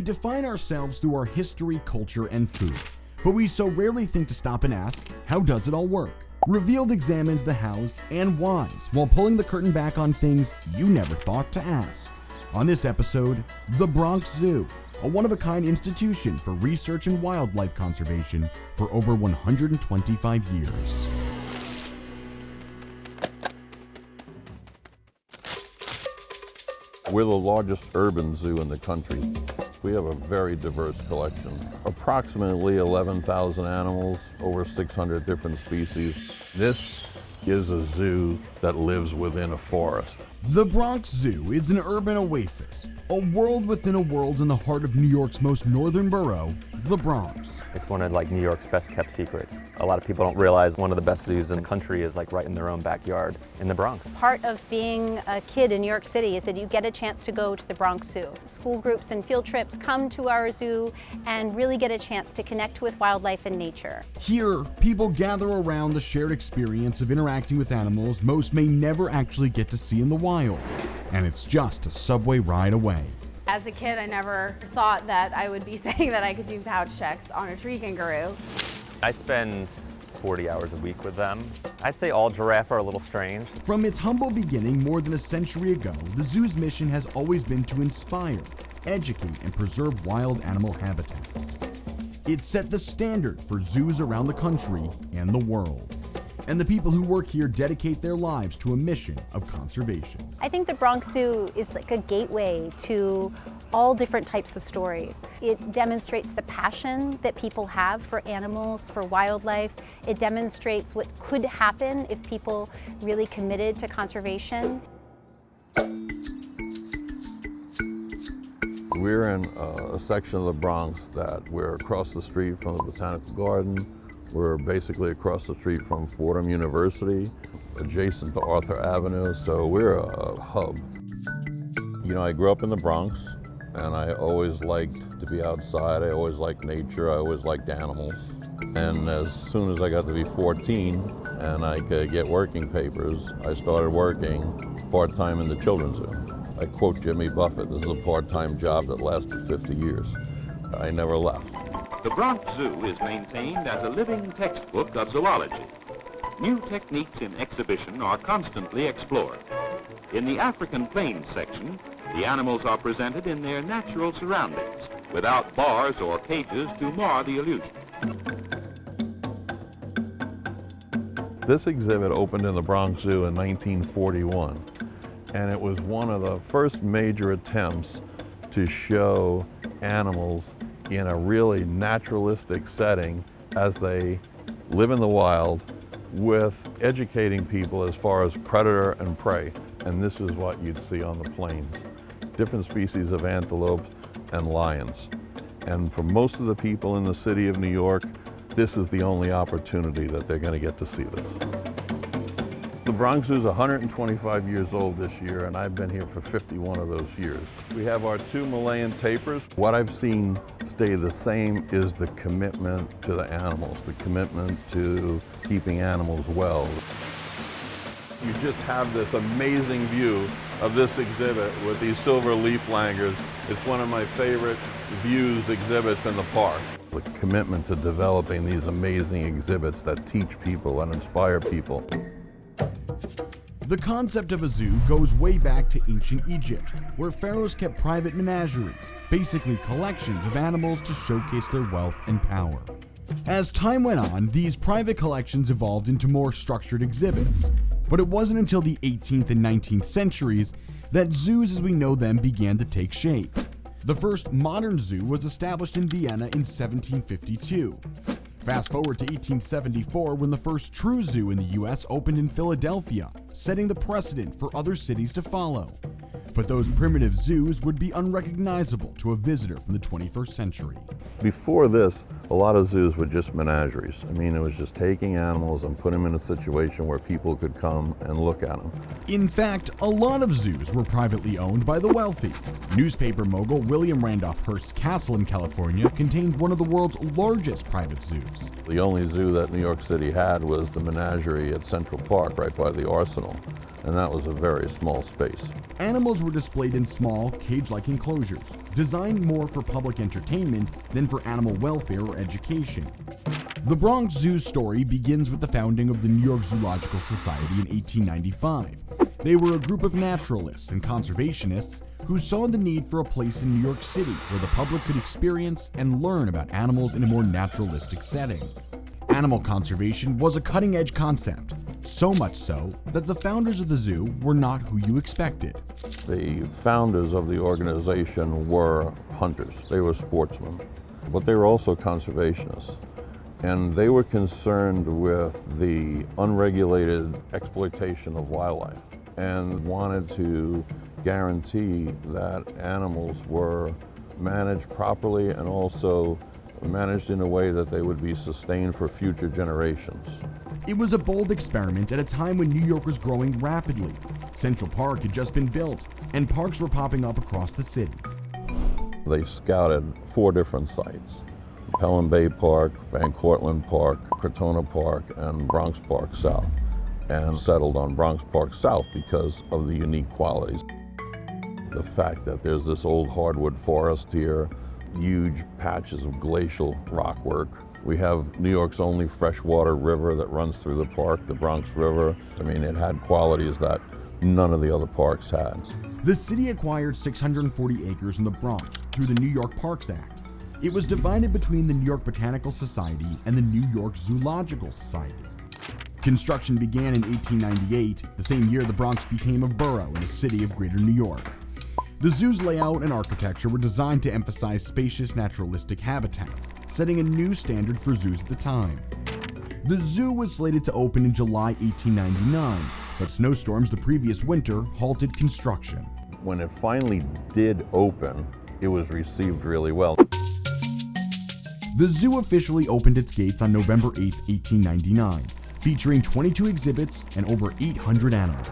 define ourselves through our history, culture, and food, but we so rarely think to stop and ask, how does it all work? Revealed examines the hows and whys while pulling the curtain back on things you never thought to ask. On this episode, the Bronx Zoo, a one-of-a-kind institution for research and wildlife conservation for over 125 years. We're the largest urban zoo in the country. We have a very diverse collection. Approximately 11,000 animals, over 600 different species. This is a zoo that lives within a forest. The Bronx Zoo is an urban oasis, a world within a world in the heart of New York's most northern borough, the Bronx. It's one of New York's best kept secrets. A lot of people don't realize one of the best zoos in the country is right in their own backyard in the Bronx. Part of being a kid in New York City is that you get a chance to go to the Bronx Zoo. School groups and field trips come to our zoo and really get a chance to connect with wildlife and nature. Here, people gather around the shared experience of interacting with animals most may never actually get to see in the wild, and it's just a subway ride away. As a kid, I never thought that I would be saying that I could do pouch checks on a tree kangaroo. I spend 40 hours a week with them. I'd say all giraffe are a little strange. From its humble beginning more than a century ago, the zoo's mission has always been to inspire, educate, and preserve wild animal habitats. It set the standard for zoos around the country and the world. And the people who work here dedicate their lives to a mission of conservation. I think the Bronx Zoo is like a gateway to all different types of stories. It demonstrates the passion that people have for animals, for wildlife. It demonstrates what could happen if people really committed to conservation. We're in a section of the Bronx that we're across the street from the Botanical Garden. We're basically across the street from Fordham University, adjacent to Arthur Avenue, so we're a hub. You know, I grew up in the Bronx, and I always liked to be outside. I always liked nature. I always liked animals. And as soon as I got to be 14 and I could get working papers, I started working part-time in the children's zoo. I quote Jimmy Buffett, this is a part-time job that lasted 50 years. I never left. The Bronx Zoo is maintained as a living textbook of zoology. New techniques in exhibition are constantly explored. In the African Plains section, the animals are presented in their natural surroundings, without bars or cages to mar the illusion. This exhibit opened in the Bronx Zoo in 1941, and it was one of the first major attempts to show animals in a really naturalistic setting as they live in the wild, with educating people as far as predator and prey. And this is what you'd see on the plains. Different species of antelopes and lions. And for most of the people in the city of New York, this is the only opportunity that they're going to get to see this. The Bronx Zoo is 125 years old this year, and I've been here for 51 of those years. We have our 2 Malayan tapirs. What I've seen stay the same is the commitment to the animals, the commitment to keeping animals well. You just have this amazing view of this exhibit with these silver leaf langurs. It's one of my favorite views exhibits in the park. The commitment to developing these amazing exhibits that teach people and inspire people. The concept of a zoo goes way back to ancient Egypt, where pharaohs kept private menageries, basically collections of animals to showcase their wealth and power. As time went on, these private collections evolved into more structured exhibits, but it wasn't until the 18th and 19th centuries that zoos as we know them began to take shape. The first modern zoo was established in Vienna in 1752. Fast forward to 1874 when the first true zoo in the US opened in Philadelphia, setting the precedent for other cities to follow. But those primitive zoos would be unrecognizable to a visitor from the 21st century. Before this, a lot of zoos were just menageries. I mean, it was just taking animals and putting them in a situation where people could come and look at them. In fact, a lot of zoos were privately owned by the wealthy. Newspaper mogul William Randolph Hearst's castle in California contained one of the world's largest private zoos. The only zoo that New York City had was the menagerie at Central Park, right by the Arsenal. and that was a very small space. Animals were displayed in small, cage-like enclosures, designed more for public entertainment than for animal welfare or education. The Bronx Zoo's story begins with the founding of the New York Zoological Society in 1895. They were a group of naturalists and conservationists who saw the need for a place in New York City where the public could experience and learn about animals in a more naturalistic setting. Animal conservation was a cutting-edge concept, so much so that the founders of the zoo were not who you expected. The founders of the organization were hunters. They were sportsmen, but they were also conservationists. And they were concerned with the unregulated exploitation of wildlife and wanted to guarantee that animals were managed properly and also managed in a way that they would be sustained for future generations. It was a bold experiment at a time when New York was growing rapidly. Central Park had just been built, and parks were popping up across the city. They scouted 4 different sites: Pelham Bay Park, Van Cortlandt Park, Crotona Park, and Bronx Park South, and settled on Bronx Park South because of the unique qualities. The fact that there's this old hardwood forest here, huge patches of glacial rockwork. We have New York's only freshwater river that runs through the park, the Bronx River. I mean, it had qualities that none of the other parks had. The city acquired 640 acres in the Bronx through the New York Parks Act. It was divided between the New York Botanical Society and the New York Zoological Society. Construction began in 1898, the same year the Bronx became a borough in the city of Greater New York. The zoo's layout and architecture were designed to emphasize spacious naturalistic habitats, setting a new standard for zoos at the time. The zoo was slated to open in July 1899, but snowstorms the previous winter halted construction. When it finally did open, it was received really well. The zoo officially opened its gates on November 8, 1899, featuring 22 exhibits and over 800 animals.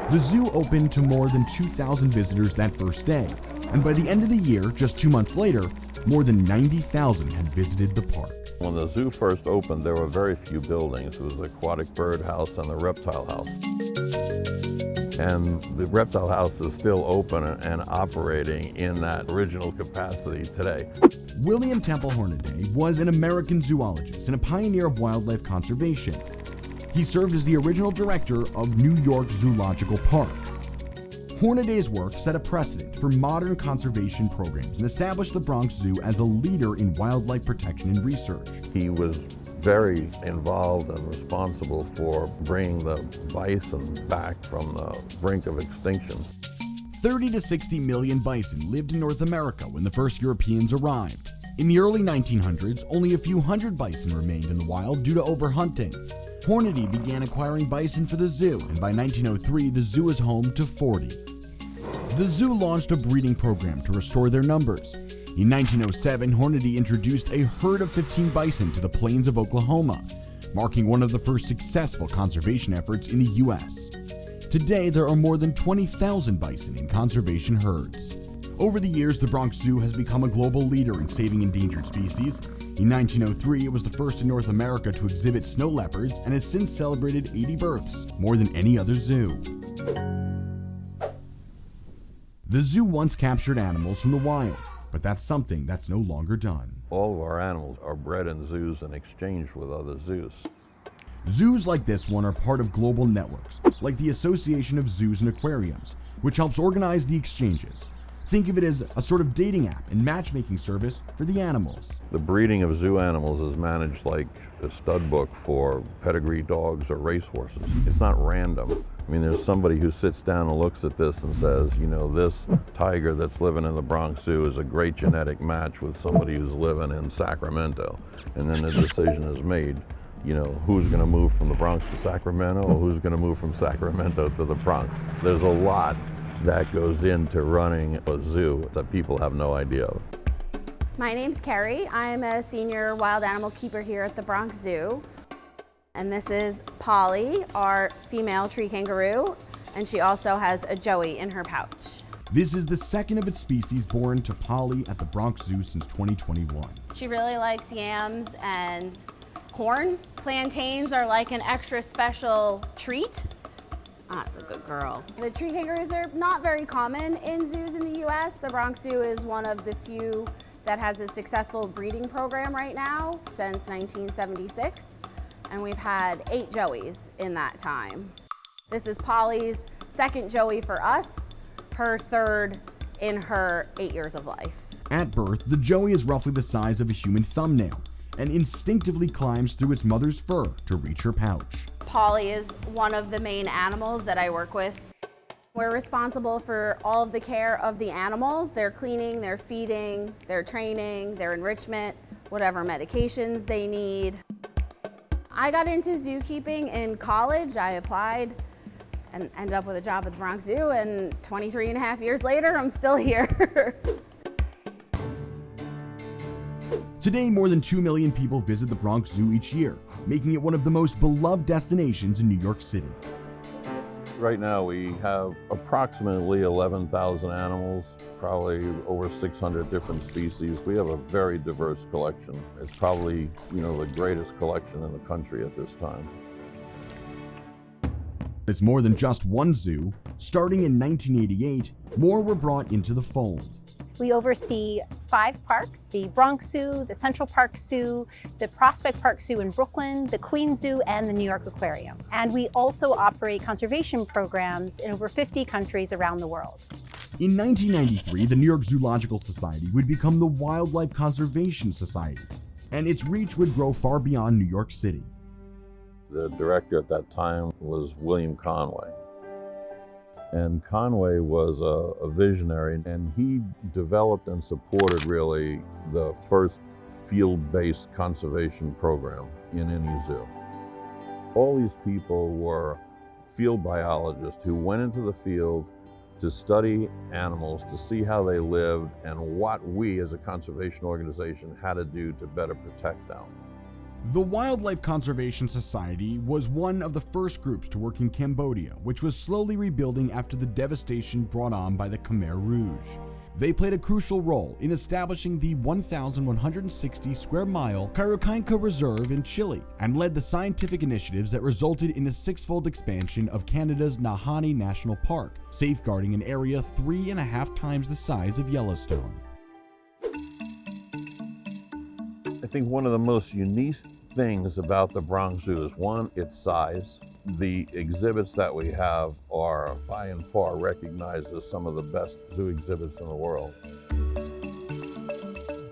The zoo opened to more than 2,000 visitors that first day, and by the end of the year, just 2 months later, more than 90,000 had visited the park. When the zoo first opened, there were very few buildings. It was the aquatic bird house and the reptile house. And the reptile house is still open and operating in that original capacity today. William Temple Hornaday was an American zoologist and a pioneer of wildlife conservation. He served as the original director of New York Zoological Park. Hornaday's work set a precedent for modern conservation programs and established the Bronx Zoo as a leader in wildlife protection and research. He was very involved and responsible for bringing the bison back from the brink of extinction. 30 to 60 million bison lived in North America when the first Europeans arrived. In the early 1900s, only a few hundred bison remained in the wild due to overhunting. Hornady began acquiring bison for the zoo, and by 1903, the zoo is home to 40. The zoo launched a breeding program to restore their numbers. In 1907, Hornady introduced a herd of 15 bison to the plains of Oklahoma, marking one of the first successful conservation efforts in the U.S. Today, there are more than 20,000 bison in conservation herds. Over the years, the Bronx Zoo has become a global leader in saving endangered species. In 1903, it was the first in North America to exhibit snow leopards and has since celebrated 80 births, more than any other zoo. The zoo once captured animals from the wild, but that's something that's no longer done. All of our animals are bred in zoos and exchanged with other zoos. Zoos like this one are part of global networks, like the Association of Zoos and Aquariums, which helps organize the exchanges. Think of it as a sort of dating app and matchmaking service for the animals. The breeding of zoo animals is managed like a stud book for pedigree dogs or racehorses. It's not random. I mean, there's somebody who sits down and looks at this and says, you know, this tiger that's living in the Bronx Zoo is a great genetic match with somebody who's living in Sacramento. And then the decision is made, you know, who's going to move from the Bronx to Sacramento or who's going to move from Sacramento to the Bronx. There's a lot that goes into running a zoo that people have no idea of. My name's Carrie. I'm a senior wild animal keeper here at the Bronx Zoo. And this is Polly, our female tree kangaroo, and she also has a joey in her pouch. This is the second of its species born to Polly at the Bronx Zoo since 2021. She really likes yams and corn. Plantains are like an extra special treat. Ah, it's a good girl. The tree kangaroos are not very common in zoos in the US. The Bronx Zoo is one of the few that has a successful breeding program right now since 1976. And we've had 8 joeys in that time. This is Polly's second joey for us, her third in her 8 years of life. At birth, the joey is roughly the size of a human thumbnail and instinctively climbs through its mother's fur to reach her pouch. Polly is one of the main animals that I work with. We're responsible for all of the care of the animals, their cleaning, their feeding, their training, their enrichment, whatever medications they need. I got into zookeeping in college. I applied and ended up with a job at the Bronx Zoo, and 23 and a half years later, I'm still here. Today, more than 2 million people visit the Bronx Zoo each year, making it one of the most beloved destinations in New York City. Right now we have approximately 11,000 animals, probably over 600 different species. We have a very diverse collection. It's probably, the greatest collection in the country at this time. It's more than just one zoo. Starting in 1988, more were brought into the fold. We oversee 5 parks: the Bronx Zoo, the Central Park Zoo, the Prospect Park Zoo in Brooklyn, the Queens Zoo, and the New York Aquarium. And we also operate conservation programs in over 50 countries around the world. In 1993, the New York Zoological Society would become the Wildlife Conservation Society, and its reach would grow far beyond New York City. The director at that time was William Conway. And Conway was a visionary, and he developed and supported really the first field-based conservation program in any zoo. All these people were field biologists who went into the field to study animals, to see how they lived, and what we as a conservation organization had to do to better protect them. The Wildlife Conservation Society was one of the first groups to work in Cambodia, which was slowly rebuilding after the devastation brought on by the Khmer Rouge. They played a crucial role in establishing the 1,160 square mile Karakanka Reserve in Chile, and led the scientific initiatives that resulted in a 6-fold expansion of Canada's Nahanni National Park, safeguarding an area 3.5 times the size of Yellowstone. I think one of the most unique things about the Bronx Zoo is, one, its size. The exhibits that we have are by and far recognized as some of the best zoo exhibits in the world.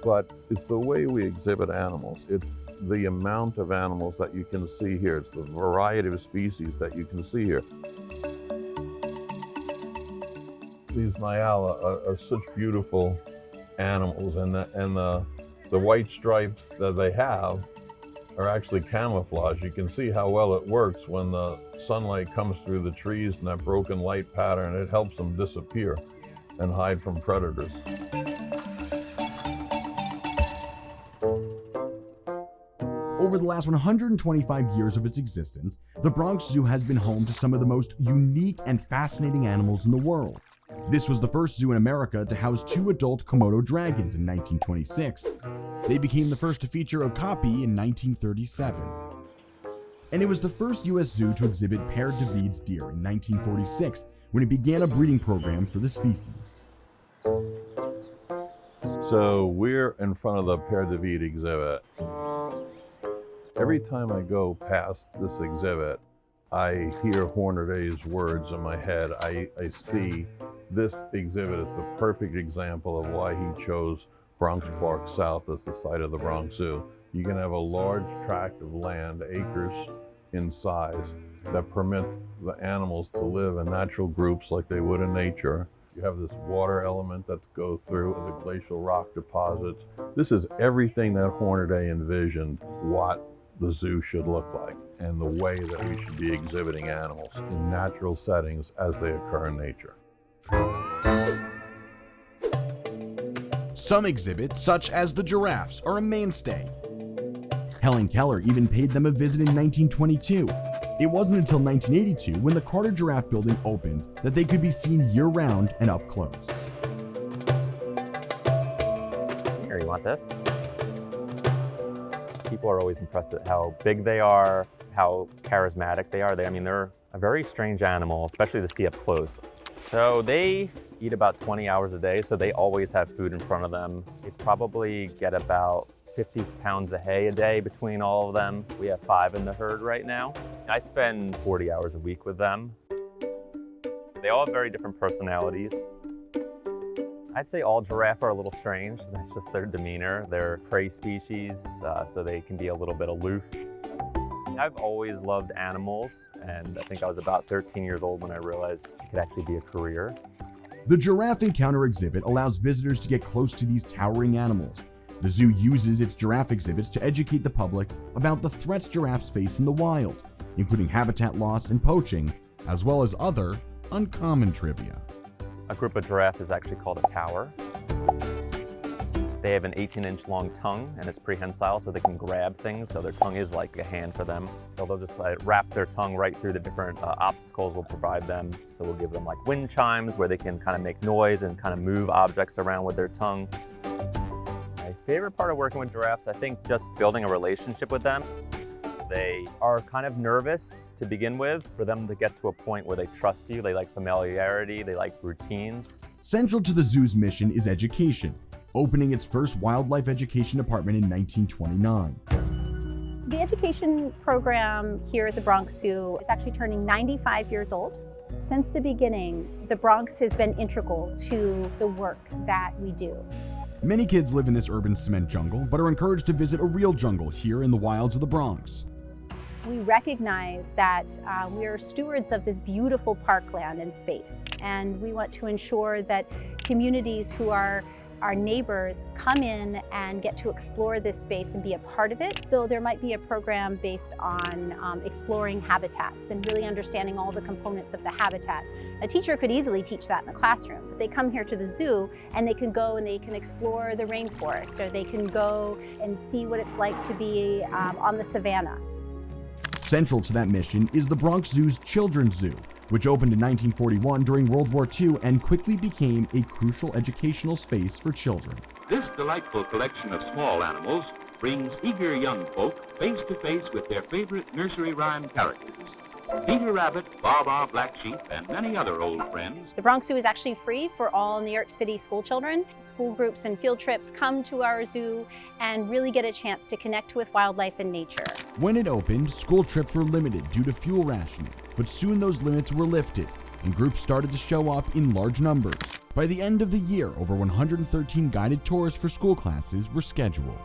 But it's the way we exhibit animals. It's the amount of animals that you can see here. It's the variety of species that you can see here. These nyala are such beautiful animals, and the white stripes that they have are actually camouflage. You can see how well it works when the sunlight comes through the trees and that broken light pattern. It helps them disappear and hide from predators. Over the last 125 years of its existence, the Bronx Zoo has been home to some of the most unique and fascinating animals in the world. This was the first zoo in America to house 2 adult Komodo dragons in 1926. They became the first to feature okapi in 1937. And it was the first U.S. zoo to exhibit paired David's deer in 1946, when it began a breeding program for the species. So we're in front of the Père David exhibit. Every time I go past this exhibit, I hear Hornaday's words in my head. I see this exhibit as the perfect example of why he chose Bronx Park South as the site of the Bronx Zoo. You can have a large tract of land, acres in size, that permits the animals to live in natural groups like they would in nature. You have this water element that goes through the glacial rock deposits. This is everything that Hornaday envisioned what the zoo should look like, and the way that we should be exhibiting animals in natural settings as they occur in nature. Some exhibits, such as the giraffes, are a mainstay. Helen Keller even paid them a visit in 1922. It wasn't until 1982, when the Carter Giraffe Building opened, that they could be seen year-round and up close. Here, you want this? People are always impressed at how big they are, how charismatic they are. They're A very strange animal, especially to see up close. So they eat about 20 hours a day, so they always have food in front of them. They probably get about 50 pounds of hay a day between all of them. We have 5 in the herd right now. I spend 40 hours a week with them. They all have very different personalities. I'd say all giraffe are a little strange. That's just their demeanor. They're prey species, so they can be a little bit aloof. I've always loved animals, and I think I was about 13 years old when I realized it could actually be a career. The Giraffe Encounter exhibit allows visitors to get close to these towering animals. The zoo uses its giraffe exhibits to educate the public about the threats giraffes face in the wild, including habitat loss and poaching, as well as other uncommon trivia. A group of giraffe is actually called a tower. They have an 18-inch long tongue, and it's prehensile, so they can grab things, so their tongue is like a hand for them. So they'll just wrap their tongue right through the different obstacles we'll provide them. So we'll give them like wind chimes where they can kind of make noise and kind of move objects around with their tongue. My favorite part of working with giraffes, I think just building a relationship with them. They are kind of nervous to begin with. For them to get to a point where they trust you, they like familiarity, they like routines. Central to the zoo's mission is education, opening its first wildlife education department in 1929. The education program here at the Bronx Zoo is actually turning 95 years old. Since the beginning, the Bronx has been integral to the work that we do. Many kids live in this urban cement jungle, but are encouraged to visit a real jungle here in the wilds of the Bronx. We recognize that we are stewards of this beautiful parkland and space, and we want to ensure that communities who are our neighbors come in and get to explore this space and be a part of it. So there might be a program based on exploring habitats and really understanding all the components of the habitat. A teacher could easily teach that in the classroom, but they come here to the zoo and they can go and they can explore the rainforest, or they can go and see what it's like to be on the savannah. Central to that mission is the Bronx Zoo's Children's Zoo, which opened in 1941 during World War II and quickly became a crucial educational space for children. This delightful collection of small animals brings eager young folk face to face with their favorite nursery rhyme characters. Peter Rabbit, Baa, Black Sheep, and many other old friends. The Bronx Zoo is actually free for all New York City school children. School groups and field trips come to our zoo and really get a chance to connect with wildlife and nature. When it opened, school trips were limited due to fuel rationing, but soon those limits were lifted and groups started to show up in large numbers. By the end of the year, over 113 guided tours for school classes were scheduled.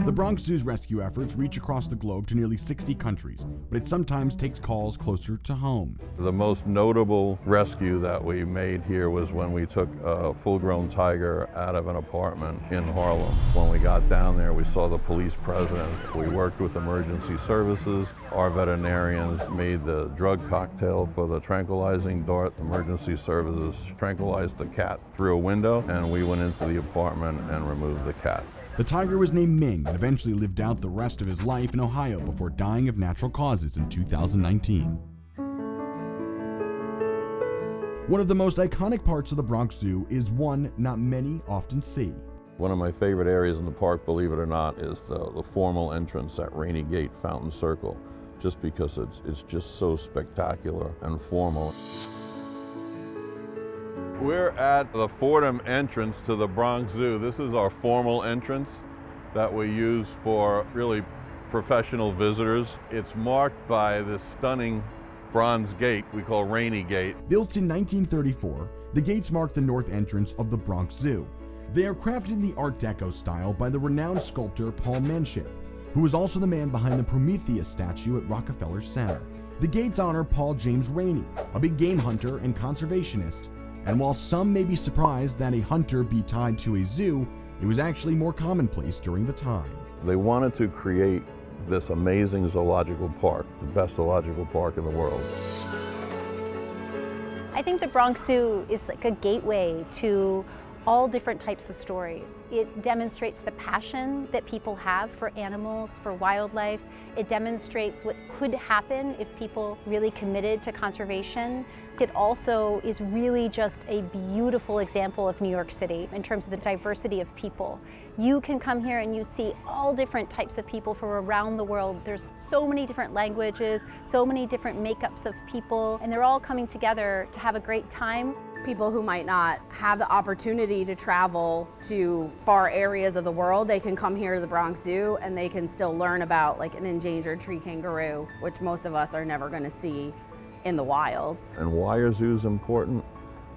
The Bronx Zoo's rescue efforts reach across the globe to nearly 60 countries, but it sometimes takes calls closer to home. The most notable rescue that we made here was when we took a full-grown tiger out of an apartment in Harlem. When we got down there, we saw the police presence. We worked with emergency services. Our veterinarians made the drug cocktail for the tranquilizing dart. Emergency services tranquilized the cat through a window, and we went into the apartment and removed the cat. The tiger was named Ming and eventually lived out the rest of his life in Ohio before dying of natural causes in 2019. One of the most iconic parts of the Bronx Zoo is one not many often see. One of my favorite areas in the park, believe it or not, is the formal entrance at Rainy Gate Fountain Circle, just because it's just so spectacular and formal. We're at the Fordham entrance to the Bronx Zoo. This is our formal entrance that we use for really professional visitors. It's marked by this stunning bronze gate we call Rainy Gate. Built in 1934, the gates mark the north entrance of the Bronx Zoo. They are crafted in the Art Deco style by the renowned sculptor Paul Manship, who is also the man behind the Prometheus statue at Rockefeller Center. The gates honor Paul James Rainey, a big game hunter and conservationist. And while some may be surprised that a hunter be tied to a zoo, it was actually more commonplace during the time. They wanted to create this amazing zoological park, the best zoological park in the world. I think the Bronx Zoo is like a gateway to all different types of stories. It demonstrates the passion that people have for animals, for wildlife. It demonstrates what could happen if people really committed to conservation. It also is really just a beautiful example of New York City in terms of the diversity of people. You can come here and you see all different types of people from around the world. There's so many different languages, so many different makeups of people, and they're all coming together to have a great time. People who might not have the opportunity to travel to far areas of the world, they can come here to the Bronx Zoo and they can still learn about like an endangered tree kangaroo, which most of us are never going to see in the wild. And why are zoos important?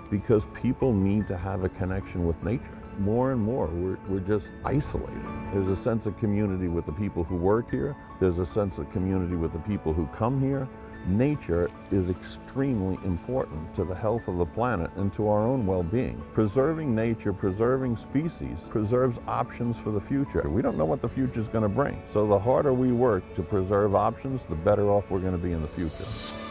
Because people need to have a connection with nature. More and more, we're just isolated. There's a sense of community with the people who work here. There's a sense of community with the people who come here. Nature is extremely important to the health of the planet and to our own well-being. Preserving nature, preserving species, preserves options for the future. We don't know what the future is going to bring. So the harder we work to preserve options, the better off we're going to be in the future.